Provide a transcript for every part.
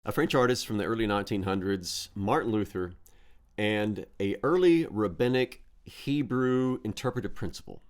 A French artist from the early 1900s, Martin Luther, and a early rabbinic Hebrew interpretive principle.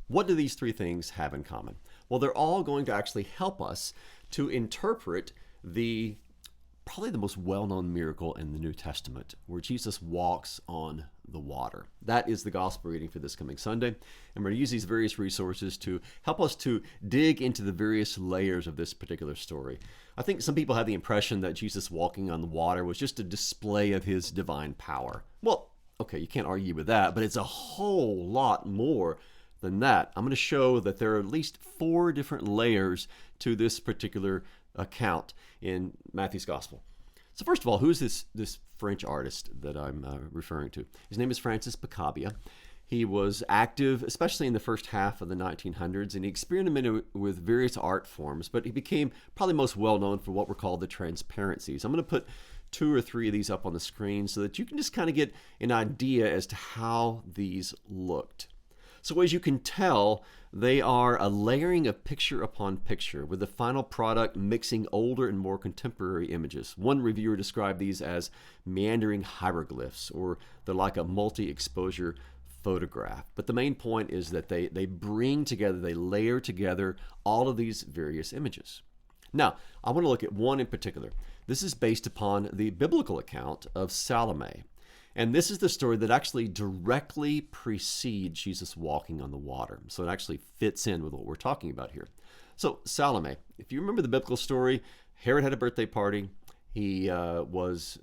What do these three things have in common? Well, they're all going to actually help us to interpret probably the most well-known miracle in the New Testament, where Jesus walks on the water. That is the gospel reading for this coming Sunday. And we're going to use these various resources to help us to dig into the various layers of this particular story. I think some people have the impression that Jesus walking on the water was just a display of his divine power. Well, okay, you can't argue with that, but it's a whole lot more than that. I'm going to show that there are at least 4 different layers to this particular account in Matthew's gospel. So first of all, who's this French artist that I'm referring to? His name is Francis Picabia. He was active, especially in the first half of the 1900s, and he experimented with various art forms, but he became probably most well known for what were called the transparencies. I'm going to put 2 or 3 of these up on the screen so that you can just kind of get an idea as to how these looked. So as you can tell, they are a layering of picture upon picture, with the final product mixing older and more contemporary images. One reviewer described these as meandering hieroglyphs, or they're like a multi-exposure photograph. But the main point is that they bring together, they layer together all of these various images. Now, I want to look at one in particular. This is based upon the biblical account of Salome. And this is the story that actually directly precedes Jesus walking on the water. So it actually fits in with what we're talking about here. So Salome, if you remember the biblical story, Herod had a birthday party. He was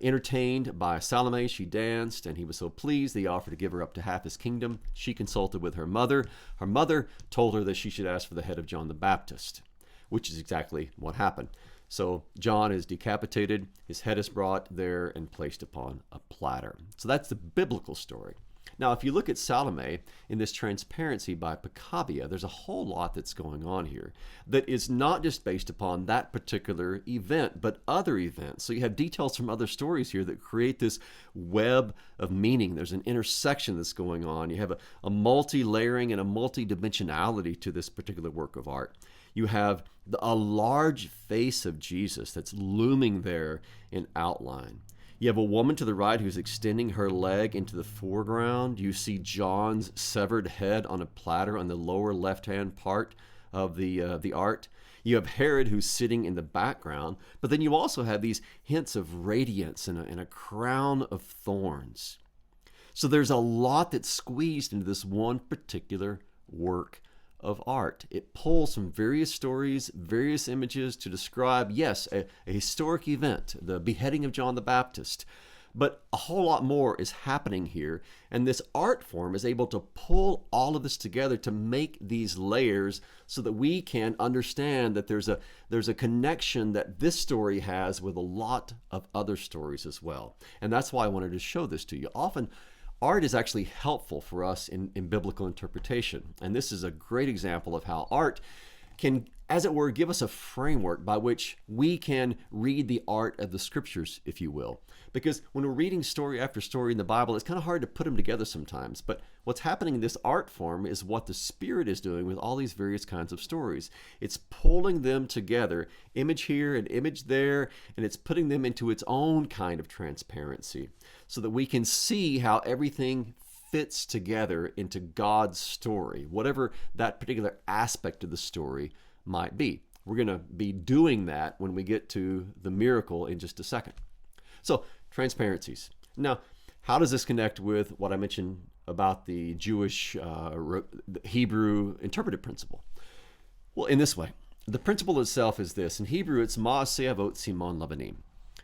entertained by Salome. She danced, and he was so pleased that he offered to give her up to half his kingdom. She consulted with her mother. Her mother told her that she should ask for the head of John the Baptist, which is exactly what happened. So John is decapitated, his head is brought there and placed upon a platter. So that's the biblical story. Now, if you look at Salome in this transparency by Picabia, there's a whole lot that's going on here that is not just based upon that particular event, but other events. So you have details from other stories here that create this web of meaning. There's an intersection that's going on. You have a multi-layering and a multi-dimensionality to this particular work of art. You have a large face of Jesus that's looming there in outline. You have a woman to the right who's extending her leg into the foreground. You see John's severed head on a platter on the lower left-hand part of the art. You have Herod who's sitting in the background, but then you also have these hints of radiance and a crown of thorns. So there's a lot that's squeezed into this one particular work of art. It pulls from various stories, various images to describe, yes, a historic event, the beheading of John the Baptist. But a whole lot more is happening here, and this art form is able to pull all of this together to make these layers so that we can understand that there's a connection that this story has with a lot of other stories as well. And that's why I wanted to show this to you. Often, art is actually helpful for us in biblical interpretation. And this is a great example of how art can, as it were, give us a framework by which we can read the art of the scriptures, if you will. Because when we're reading story after story in the Bible, it's kind of hard to put them together sometimes. But what's happening in this art form is what the Spirit is doing with all these various kinds of stories. It's pulling them together, image here and image there, and it's putting them into its own kind of transparency so that we can see how everything fits together into God's story, whatever that particular aspect of the story might be. We're going to be doing that when we get to the miracle in just a second. So, transparencies. Now, how does this connect with what I mentioned about the Jewish Hebrew interpretive principle? Well, in this way. The principle itself is this. In Hebrew, it's Ma'aseh Avot Simon Labanim,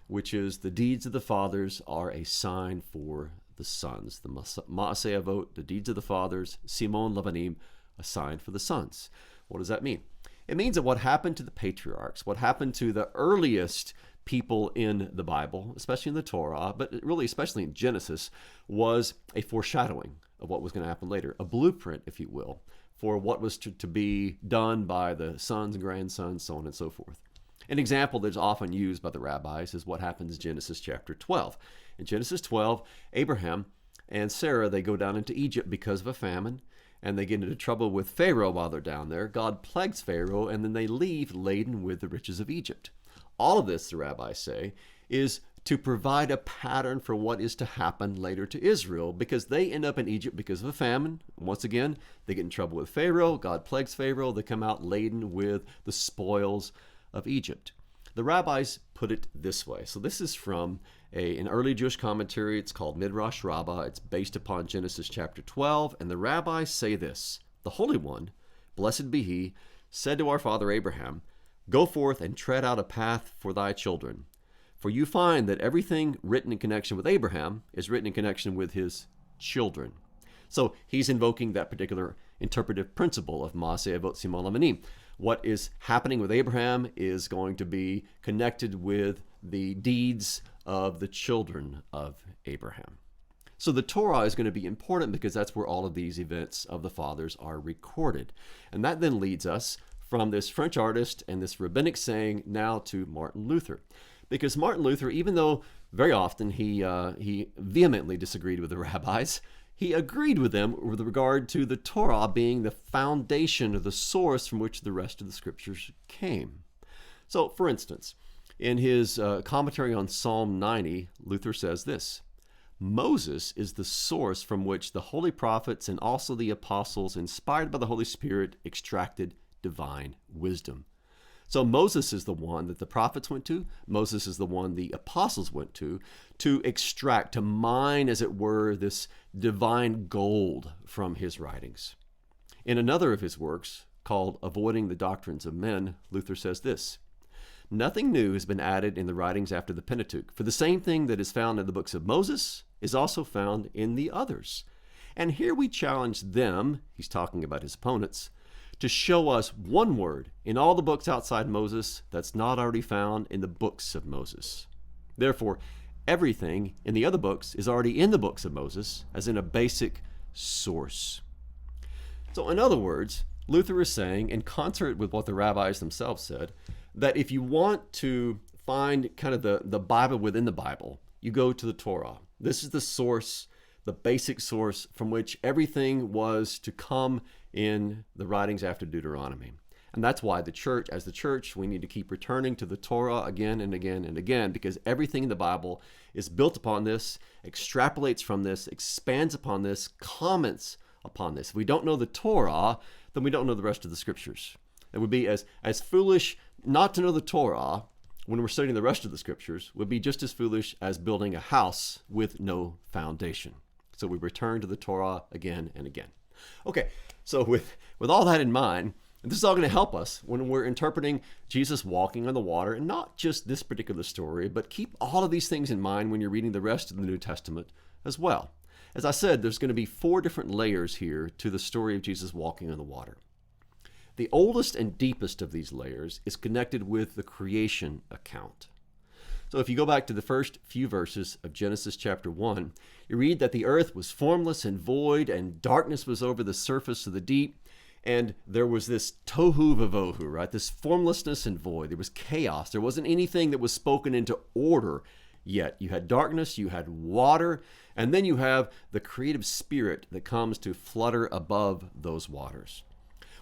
which is the deeds of the fathers are a sign for the sons. The Ma'aseh Avot, the deeds of the fathers, Simon Labanim, a sign for the sons. What does that mean? It means that what happened to the patriarchs, what happened to the earliest people in the Bible, especially in the Torah, but really especially in Genesis, was a foreshadowing of what was going to happen later, a blueprint, if you will, for what was to be done by the sons and grandsons, so on and so forth. An example that's often used by the rabbis is what happens in Genesis chapter 12. In Genesis 12, Abraham and Sarah, they go down into Egypt because of a famine, and they get into trouble with Pharaoh while they're down there. God plagues Pharaoh, and then they leave laden with the riches of Egypt. All of this, the rabbis say, is to provide a pattern for what is to happen later to Israel, because they end up in Egypt because of a famine. Once again, they get in trouble with Pharaoh. God plagues Pharaoh. They come out laden with the spoils of Egypt. The rabbis put it this way. So this is from an early Jewish commentary. It's called Midrash Rabbah. It's based upon Genesis chapter 12. And the rabbis say this: the Holy One, blessed be he, said to our father Abraham, "Go forth and tread out a path for thy children. For you find that everything written in connection with Abraham is written in connection with his children." So he's invoking that particular interpretive principle of Maaseh Avot Siman Lamanim. What is happening with Abraham is going to be connected with the deeds of the children of Abraham. So the Torah is going to be important because that's where all of these events of the fathers are recorded. And that then leads us from this French artist and this rabbinic saying now to Martin Luther. Because Martin Luther, even though very often he vehemently disagreed with the rabbis, he agreed with them with regard to the Torah being the foundation or the source from which the rest of the scriptures came. So, for instance, in his commentary on Psalm 90, Luther says this: Moses is the source from which the holy prophets and also the apostles, inspired by the Holy Spirit, extracted divine wisdom. So Moses is the one that the prophets went to. Moses is the one the apostles went to extract, to mine, as it were, this divine gold from his writings. In another of his works, called Avoiding the Doctrines of Men, Luther says this: nothing new has been added in the writings after the Pentateuch, for the same thing that is found in the books of Moses is also found in the others. And here we challenge them, he's talking about his opponents, to show us one word in all the books outside Moses that's not already found in the books of Moses. Therefore, everything in the other books is already in the books of Moses, as in a basic source. So in other words, Luther is saying, in concert with what the rabbis themselves said, that if you want to find kind of the Bible within the Bible, you go to the Torah. This is the source, the basic source from which everything was to come in the writings after Deuteronomy. And that's why as the church, we need to keep returning to the Torah again and again and again, because everything in the Bible is built upon this, extrapolates from this, expands upon this, comments upon this. If we don't know the Torah, then we don't know the rest of the scriptures. It would be as foolish not to know the Torah when we're studying the rest of the scriptures would be just as foolish as building a house with no foundation. So we return to the Torah again and again. Okay, so with all that in mind, this is all going to help us when we're interpreting Jesus walking on the water, and not just this particular story, but keep all of these things in mind when you're reading the rest of the New Testament as well. As I said, there's going to be 4 different layers here to the story of Jesus walking on the water. The oldest and deepest of these layers is connected with the creation account. So if you go back to the first few verses of Genesis chapter 1, you read that the earth was formless and void, and darkness was over the surface of the deep, and there was this tohu vavohu, right? This formlessness and void. There was chaos. There wasn't anything that was spoken into order yet. You had darkness, you had water, and then you have the creative spirit that comes to flutter above those waters.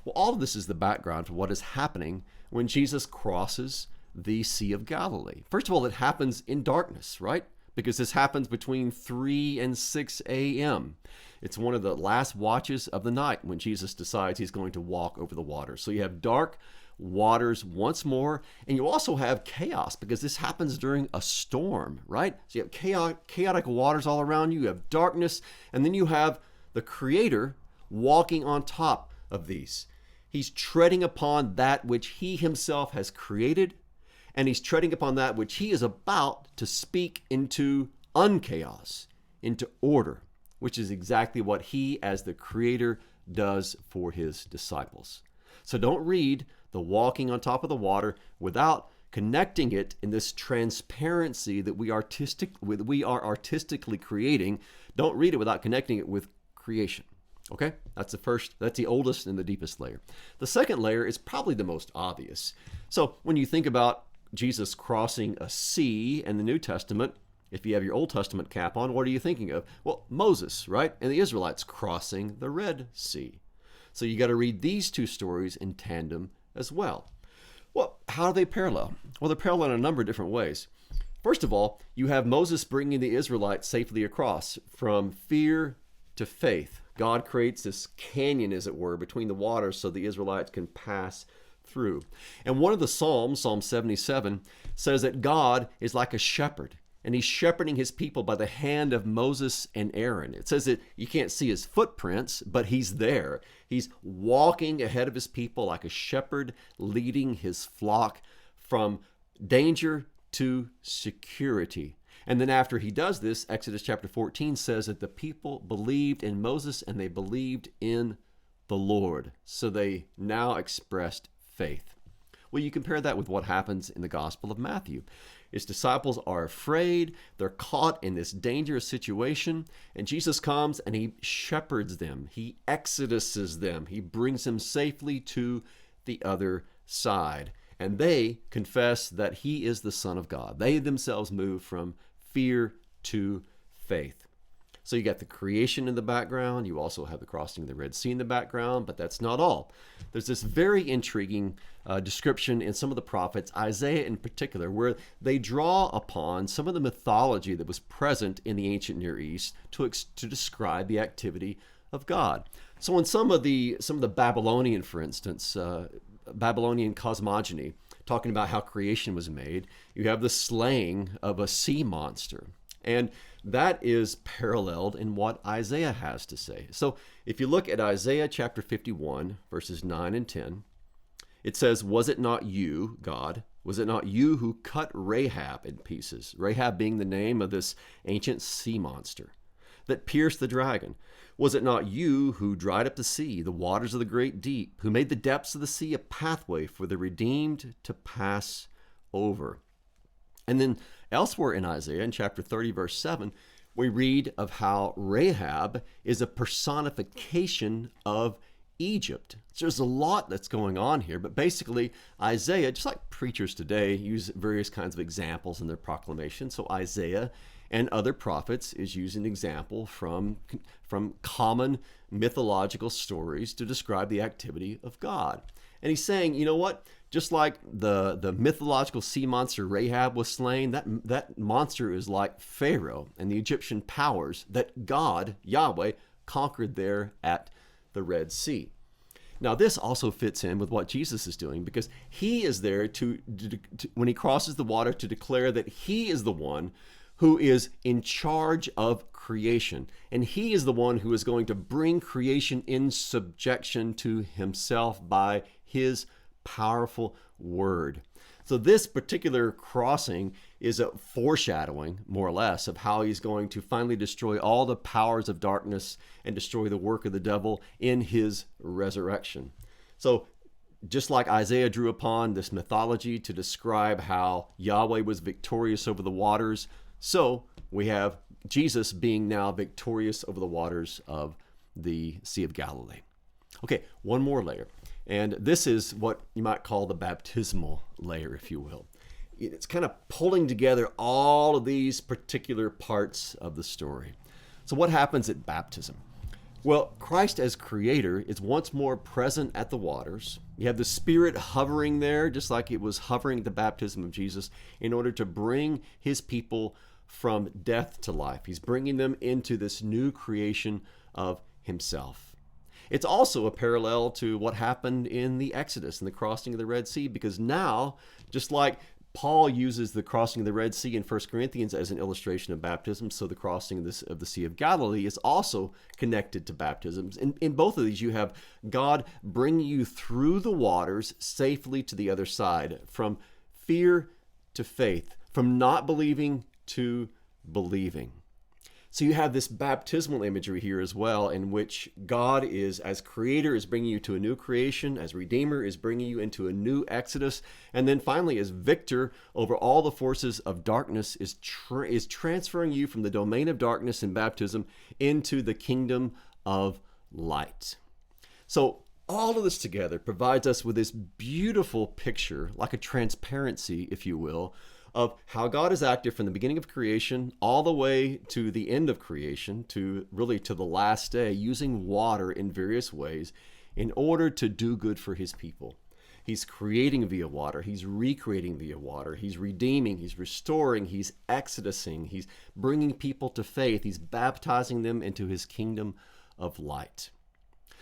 Well, all of this is the background for what is happening when Jesus crosses the Sea of Galilee. First of all, it happens in darkness, right? Because this happens between 3 and 6 a.m. It's one of the last watches of the night when Jesus decides he's going to walk over the water. So you have dark waters once more, and you also have chaos because this happens during a storm, right? So you have chaotic waters all around you, you have darkness, and then you have the Creator walking on top of these. He's treading upon that which he himself has created, and he's treading upon that which he is about to speak into unchaos, into order, which is exactly what he, as the Creator, does for his disciples. So don't read the walking on top of the water without connecting it in this transparency that we are artistically creating. Don't read it without connecting it with creation. Okay, that's the oldest and the deepest layer. The second layer is probably the most obvious. So when you think about Jesus crossing a sea in the New Testament, if you have your Old Testament cap on, what are you thinking of? Well, Moses, right? And the Israelites crossing the Red Sea. So you got to read these two stories in tandem as well. Well, how are they parallel? Well, they're parallel in a number of different ways. First of all, you have Moses bringing the Israelites safely across from fear to faith. God creates this canyon, as it were, between the waters so the Israelites can pass through. And one of the Psalms, Psalm 77, says that God is like a shepherd, and he's shepherding his people by the hand of Moses and Aaron. It says that you can't see his footprints, but he's there. He's walking ahead of his people like a shepherd leading his flock from danger to security. And then after he does this, Exodus chapter 14 says that the people believed in Moses and they believed in the Lord. So they now expressed faith. Well, you compare that with what happens in the Gospel of Matthew. His disciples are afraid. They're caught in this dangerous situation. And Jesus comes and he shepherds them. He exoduses them. He brings them safely to the other side. And they confess that he is the Son of God. They themselves move from fear to faith. So you got the creation in the background. You also have the crossing of the Red Sea in the background, but that's not all. There's this very intriguing description in some of the prophets, Isaiah in particular, where they draw upon some of the mythology that was present in the ancient Near East to describe the activity of God. So in some of the Babylonian, for instance, Babylonian cosmogony, talking about how creation was made, you have the slaying of a sea monster. And that is paralleled in what Isaiah has to say. So if you look at Isaiah chapter 51, verses 9 and 10, it says, "Was it not you, God, was it not you who cut Rahab in pieces?" Rahab being the name of this ancient sea monster that pierced the dragon. "Was it not you who dried up the sea, the waters of the great deep, who made the depths of the sea a pathway for the redeemed to pass over?" And then elsewhere in Isaiah, in chapter 30, verse 7, we read of how Rahab is a personification of Egypt. So there's a lot that's going on here, but basically Isaiah, just like preachers today, use various kinds of examples in their proclamation. So Isaiah and other prophets is using an example from common mythological stories to describe the activity of God. And he's saying, you know what? Just like the mythological sea monster Rahab was slain, that monster is like Pharaoh and the Egyptian powers that God, Yahweh, conquered there at the Red Sea. Now, this also fits in with what Jesus is doing, because he is there to when he crosses the water, to declare that he is the one who is in charge of creation. And he is the one who is going to bring creation in subjection to himself by his powerful word. So this particular crossing is a foreshadowing, more or less, of how he's going to finally destroy all the powers of darkness and destroy the work of the devil in his resurrection. So just like Isaiah drew upon this mythology to describe how Yahweh was victorious over the waters, so we have Jesus being now victorious over the waters of the Sea of Galilee. Okay, one more layer. And this is what you might call the baptismal layer, if you will. It's kind of pulling together all of these particular parts of the story. So what happens at baptism? Well, Christ as creator is once more present at the waters. You have the Spirit hovering there, just like it was hovering at the baptism of Jesus, in order to bring his people from death to life. He's bringing them into this new creation of himself. It's also a parallel to what happened in the Exodus and the crossing of the Red Sea, because now, just like Paul uses the crossing of the Red Sea in 1 Corinthians as an illustration of baptism, so the crossing of the Sea of Galilee is also connected to baptisms. In both of these, you have God bringing you through the waters safely to the other side, from fear to faith, from not believing to believing. So you have this baptismal imagery here as well, in which God is, as creator, is bringing you to a new creation, as redeemer is bringing you into a new exodus, and then finally as victor over all the forces of darkness is transferring you from the domain of darkness in baptism into the kingdom of light. So all of this together provides us with this beautiful picture, like a transparency, if you will, of how God is active from the beginning of creation all the way to the end of creation, to really to the last day, using water in various ways in order to do good for his people. He's creating via water. He's recreating via water. He's redeeming. He's restoring. He's exodusing. He's bringing people to faith. He's baptizing them into his kingdom of light.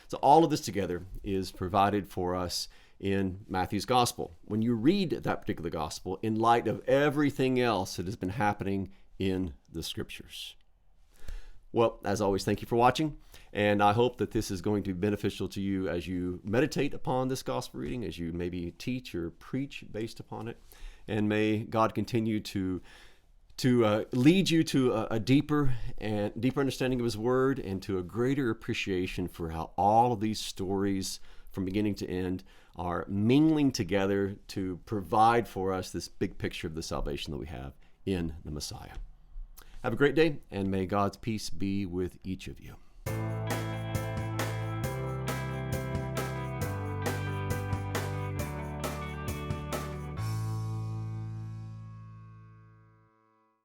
So all of this together is provided for us in Matthew's gospel. When you read that particular gospel in light of everything else that has been happening in the scriptures. Well, as always, thank you for watching, and I hope that this is going to be beneficial to you as you meditate upon this gospel reading, as you maybe teach or preach based upon it, and may God continue to lead you to a deeper understanding of his word and to a greater appreciation for how all of these stories from beginning to end are mingling together to provide for us this big picture of the salvation that we have in the Messiah. Have a great day, and may God's peace be with each of you.